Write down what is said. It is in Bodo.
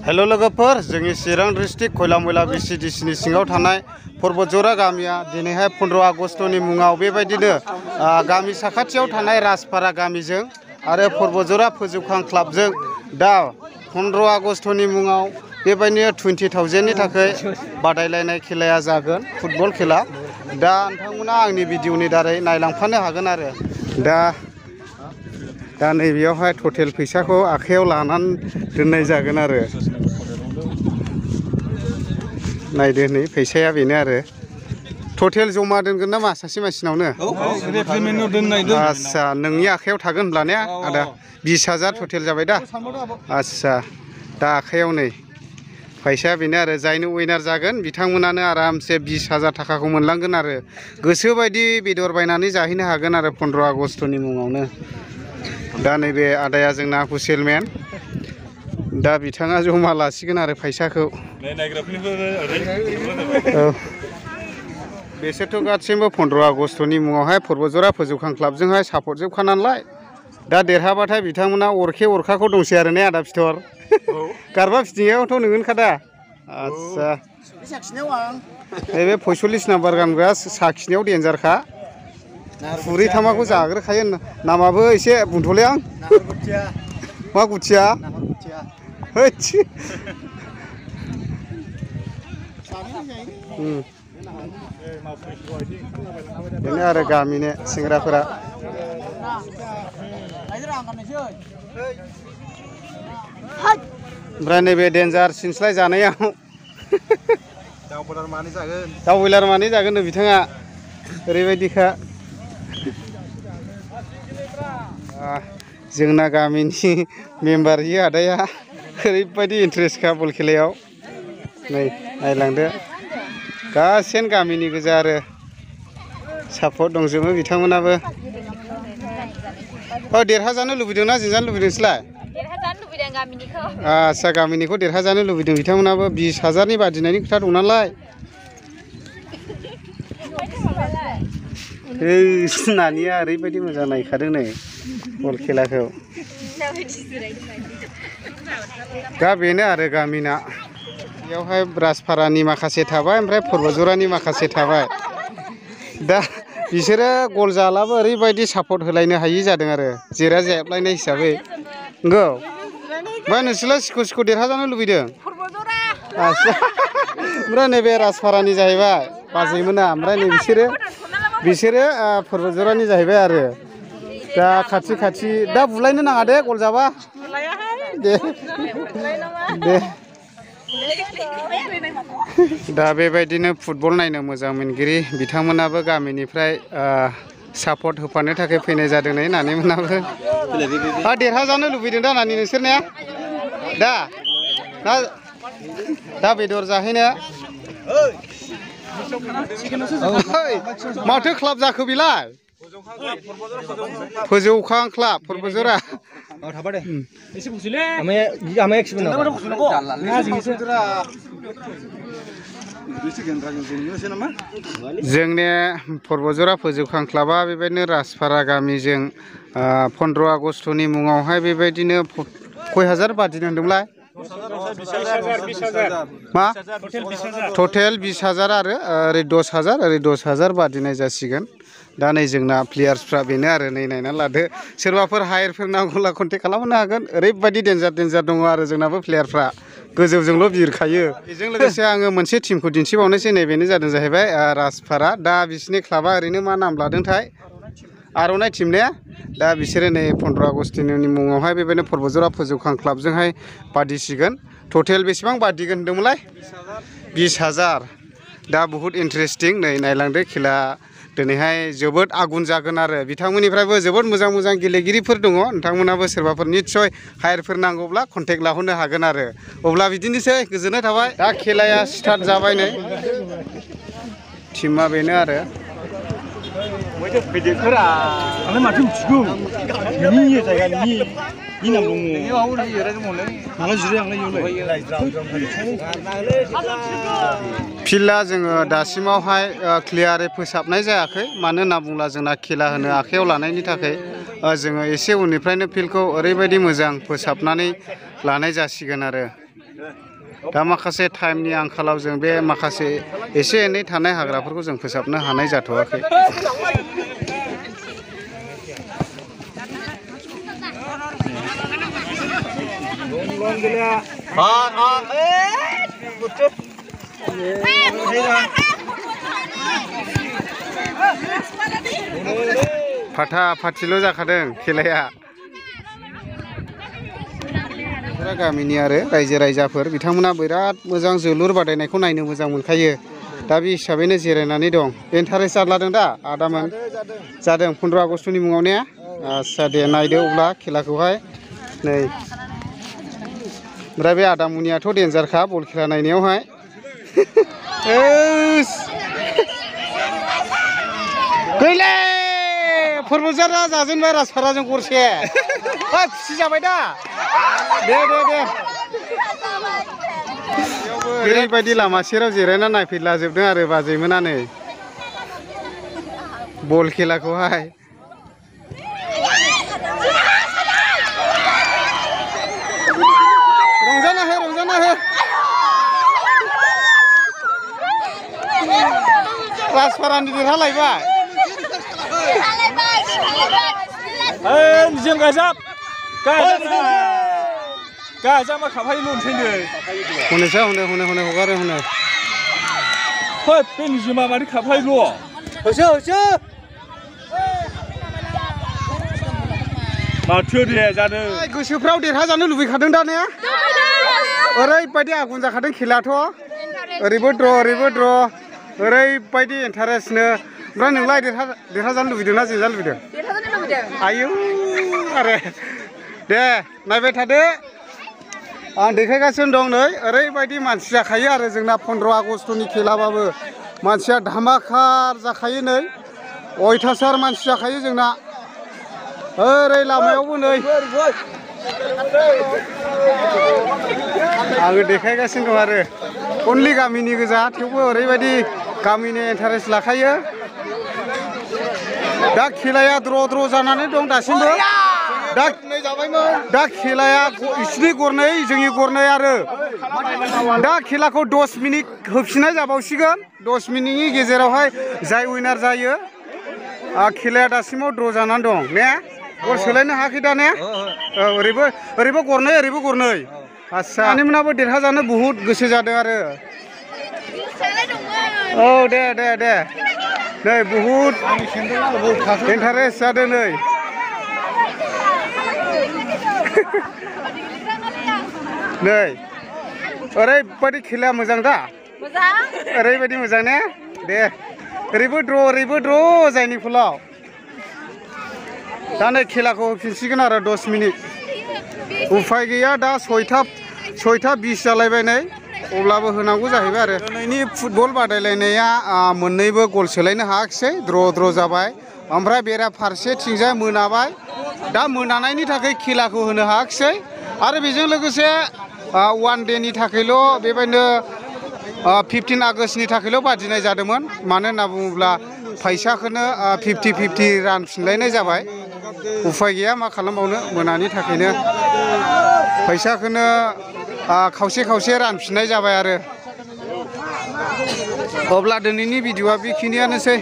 हेलो लोगोफोर जोंनि चिरां डिस्ट्रिक्ट खयला मैला बिसिडिसिनि सिङाव थानाय पर्बतजरा गामिया दिनैहाय 15 आगस्टनि मुङाव बेबायदिनो गामि साखाथियाव थानाय राजपारा गामिजों आरो पर्बतजरा फोजोबखां क्लाबजों दा 15 आगस्टनि मुङाव बेबायदिनो 20,000 नि थाखाय बादायलायनाय खेलाया जागोन फुटबल खेला दा नोंथांमोना आंनि भिडिअनि दारै नायलांफानो हागोन आरो दा नैबेयावहाय टटेल फैसाखौ आखायाव लानानै दोननाय जागोन आरो नायदो नै फैसाया बेनो आरो टटेल जमा दोनगोन नामा सासे मानसिनावनो आच्छा नोंनि आखायाव थागोन होनब्ला ने आदा 20,000 टटेल जाबाय दा आच्छा दा आखायाव नै फैसाया बेनो आरो जायनो उइनार जागोन बिथांमोनानो आरामसे 20,000 थाखाखौ मोनलांगोन आरो गोसोबायदि बेदर बायनानै जाहैनो हागोन आरो 15 आगस्टनि मुङावनो दा नैबे आदाया जोंना हुसेलमेन दा बिथाङा जमा लासिगोन आरो फैसाखौ बेसोरथ' गासिबो 15 आगस्टनि मुङावहाय पर्बतजरा फोजोबखां क्लाबजोंहाय सापर्ट जोबखा नालाय दा देरहाबाथाय बिथांमोना अरखाखौ दंसै आरो ने आदा फिथर गारबा फिथिंनायावथ' नोंगोनखादा आच्छा नैबे 45 नाम्बार गानग्रा साखिनायाव देन्जारखा खुरै थामाखौ जाग्रोखायो नामाबो एसे बुंथ'ले आं मा गुथिया बेनो आरो गामिनि सेंग्राफोरा ओमफ्राय नैबे डेन्जार सिनस्लाय जानायाव दाउ बयलार मानै जागोन बिथाङा ओरैबायदिखा जोंना गामिनि मेम्बार इयो आदाया ओरैबायदि इन्ट्रेस्टखा बल खेलायाव नै नायलांदो गासैनो गामिनि गोजा आरो सापर्ट दंजोबो बिथांमोनाबो देरहाजानो लुबैदोंना जेनजानो लुबैदों नोंसोरलाय देरहाजानो लुबैदों गामिनिखौ आच्छा गामिनिखौ देरहाजानो लुबैदों बिथांमोनाबो 20,000 नि बादिनायनि खोथा दं नालाय नानिया ओरैबायदि मोजां नायखादों नै बल खेलाखौ दा बेनो आरो गामिना बेयावहाय राजपारानि माखासे थाबाय ओमफ्राय पर्बतजरानि माखासे थाबाय दा बिसोरो गल जालाबो ओरैबायदि सापर्ट होलायनो हायि जादों आरो जेरा जेबलायनाय हिसाबै नंगौ ओमफ्राय नोंसोरलाय सिख' देरहाजानो लुबैदों आच्छा ओमफ्राय नैबे राजपारानि जाहैबाय बाजैमोना ओमफ्राय नै बिसोरो पर्बतजरानि जाहैबाय आरो दा खाथि दा बुलायनो नाङा दे गल जाबा दे दा बेबायदिनो फुटबल नायनो मोजां मोनगिरि बिथांमोनाबो गामिनिफ्राय सापर्ट होफानो थाखाय फैनाय जादों नै नानिमोनाबो देरहाजानो लुबैदों दा नानि नोंसोर ने दा बेदर जाहैनो माथो क्लाब जाखो बेलाय फोजौखां क्लाब पर्बतजरा जोंनि पर्बतजरा फोजौखां क्लाबा बेबायदिनो राजपारा गामिजों 15 आगस्टनि मुङावहाय बेबायदिनो खय हाजार बादिनो होनदोंमोनलाय मा टटेल 20,000 आरो ओरै 10,000 बादिनाय जासिगोन दा नै जोंना प्लेयार्सफ्रा बेनो आरो नै नायनानै लादो सोरबाफोर हायेरफोर नांगौब्ला कन्टेक्ट खालामनो हागोन ओरैबायदि डेन्जार दङ आरो जोंनाबो प्लेयारफ्रा गोजौजोंल' बिरखायो बेजों लोगोसे आङो मोनसे टिमखौ दिन्थिबावनोसै नैबेनो जादों जाहैबाय राजपारा दा बिसिनि क्लाबा ओरैनो मा नाम लादोंथाय आर'नाइ टिम ने दा बिसोरो नै 15 आगस्टनि मुङावहाय बेबायदिनो पर्बतजरा फोजौखां क्लाबजोंहाय बादिसिगोन टटेल बेसेबां बादिगोन होनदोंमोनलाय 20,000 दा बहुद इन्टारेस्टिं नै नायलांदो खेला दिनैहाय जोबोद आगुन जागोन आरो बिथांमोननिफ्रायबो जोबोद मोजां गेलेगिरिफोर दङ नोंथांमोनाबो सोरबाफोर निस्सय हायेरफोर नांगौब्ला कन्टेक्ट लाहरनो हागोन आरो अब्ला बिदिनोसै गोजोननाय थाबाय दा खेलाया स्टार्ट जाबाय नै टिमा बेनो आरो माथो मिथिगौ नोंनि जायगानि नि नाम दङ फिल्डआ जोङो दासिमावहाय क्लियारै फोसाबनाय जायाखै मानो होनना बुङोब्ला जोंना खेला होनो आखायाव लानायनि थाखाय जोङो एसे उननिफ्रायनो फिल्डखौ ओरैबायदि मोजां फोसाबनानै लानाय जासिगोन आरो दा माखासे टाइमनि आंखालाव जों बे माखासे एसे एनै थानाय हाग्राफोरखौ जों फोसाबनो हानाय जाथ'वाखै। फाथा फाथिल' जाखादों खेलाया। गामिनि आरो रायजो राजाफोर बिथांमोना बिराद मोजां जोलुर बादायनायखौ नायनो मोजां मोनखायो। दा बे हिसाबैनो जिरायनानै दं। इन्टारेस्ट जादों दा आदामोन? जादों 15 आगस्टनि मुङाव ने? आदसा दे नायदो अब्ला खेलाखौहाय नै। ओमफ्राय बे आदामुनियाथ' देन्जारखा बल खेला नायनायावहाय। गैले फरबुजारा जाजेनबाय राजपाराजों गरसे। खुसि जाबाय दा? दे दे दे। ओरैबायदि लामा सेराव जिरायना नायफैलाजोबदों आरो बाजैमोना नै बल खेलाखौहाय। रंजाना हो रंजाना हो। राजपारानि देरहालायबाय। निजेम गाजाब गाजामा खाफायो लनसैनो हनेसा हने हने हने हगारो हने होय बे निजेमा मारै खाफायोल' होसो होसो माथो दे जादों गोसोफ्राव देरहाजानो लुबैखादों दा ने? ओरैबायदि आगुन जाखादों खेलायाथ'। ओरैबो द्र' ओरैबो द्र' ओरैबायदि इन्टारेस्टनो। ओमफ्राय नोंलाय देरहाजानो लुबैदों ना जेनजानो लुबैदों? आयौ आरो दे नायबाय थादो। आं देखायगासिनो दं नै ओरैबायदि मानसि जाखायो आरो जोंना 15 आगस्टनि खेलाबाबो मानसिया धामाखार जाखायो नै। अयथासार मानसि जाखायो जोंना। ओरै लामायावबो नै आङो देखायगासिनो दं आरो अनलि गामिनि गोजा थेवबो ओरैबायदि गामिनि इन्टारेस्ट लाखायो। दा खेलाया द्र' द्र' जानानै दं दासिमबो। दा खेलाया इसिनि गरनै जोंनि गरनै आरो दा खेलाखौ 10 मिनिट होफिननाय जाबावसिगोन। 10 मिनिटनि गेजेरावहाय जाय उइनार जायो। खेलाया दासिमाव द्र' जानानै दं ने? गल सोलायनो हायाखै दा ने? औ ओरैबो गरनै ओरैबो गरनै। आदसा आनिमोनाबो देरहाजानो बुहुद गोसो जादों आरो। औ दे दे दे नै बुहुद इन्टारेस्ट जादों नै। नै ओरैबायदि खेलाया मोजां दा? ओरैबायदि मोजां ने? दे ओरैबो द्र' जायनि फलाव दा नै खेलाखौ होफिनसिगोन आरो 10 मिनिट। उफाय गैया दा 6:20 जालायबाय नै अब्लाबो होनांगौ जाहैबाय आरो। दिनैनि फुटबल बादायलायनाया मोननैबो गल सोलायनो हायाखिसै द्र' जाबाय। ओमफ्राय बेराफारसेथिंजाय मोनाबाय। दा मोनानायनि थाखाय खेलाखौ होनो हायाखिसै आरो बेजों लोगोसे 1 डेनि थाखायल' बेबायदिनो 15 आगस्टनि थाखायल' बादिनाय जादोंमोन। मानो होनना बुङोब्ला फैसाखौनो 50-50 रानफिनलायनाय जाबाय। उफाय गैया मा खालामबावनो मोनानि थाखायनो फैसाखौनो खावसे खावसे रानफिननाय जाबाय आरो। अब्ला दिनैनि भिडिअ'आ बेखिनियानोसै।